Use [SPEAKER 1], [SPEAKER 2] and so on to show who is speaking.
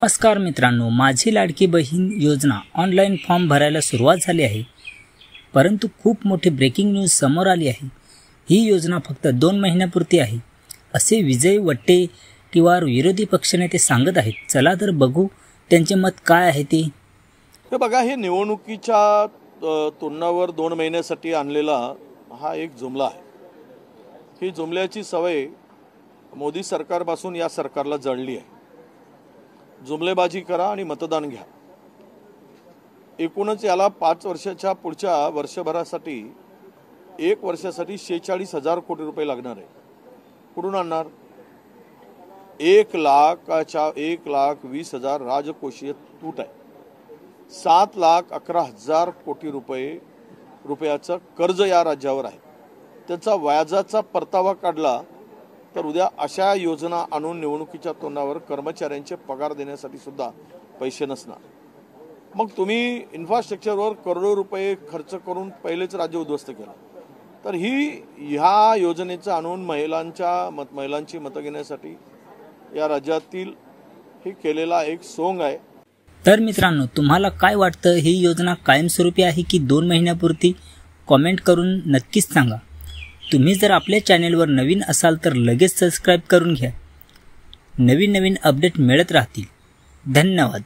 [SPEAKER 1] नमस्कार मित्रांनो, माझी लाडकी बहीण योजना ऑनलाईन फॉर्म भरायला सुरुवात झाली आहे. परंतु खूप मोठी ब्रेकिंग न्यूज समोर आली आहे. ही योजना फक्त 2 महिन्यापुरती आहे असे विजय वट्टेटीवार विरोधी पक्षनेते सांगत आहेत. चला तर बघू त्यांचे मत काय आहे ते.
[SPEAKER 2] हे बघा, हे निवडणुकीच्या तोंडावर 2 महिन्यासाठी आणलेला हा एक जुमला आहे. ही जुमल्याची सवय मोदी सरकारपासून या सरकारला जडली आहे. जुमलेबाजी करा आणि मतदान घ्या. एकूणच याला 5 वर्षाच्या पुढच्या वर्षभरासाठी 1 वर्षासाठी 46,000 कोटी रुपये लागणार आहे. कुठून आणणार? 1,20,000 राजकोषीय तूट आहे. 7,11,000 कोटी रुपयाचं कर्ज या राज्यावर आहे. त्याचा व्याजाचा परतावा काढला तर उद्या अशा योजना आणून निवडणुकीच्या तोंडावर कर्मचाऱ्यांचे पगार देण्यासाठी सुद्धा पैसे नसणार. मग तुम्ही इन्फ्रास्ट्रक्चरवर करोडो रुपये खर्च करून पहिलेच राज्य उद्ध्वस्त केलं. तर ह्या योजनेचं आणून महिलांची मतं घेण्यासाठी या राज्यातील हे केलेला एक सोंग आहे.
[SPEAKER 1] तर मित्रांनो, तुम्हाला काय वाटतं, ही योजना कायमस्वरूपी आहे की 2 महिन्यापुरती? कॉमेंट करून नक्कीच सांगा. तुम्ही जर आपल्या चॅनेलवर नवीन असाल तर लगेच सबस्क्राईब करून घ्या. नवीन अपडेट मिळत राहतील. धन्यवाद.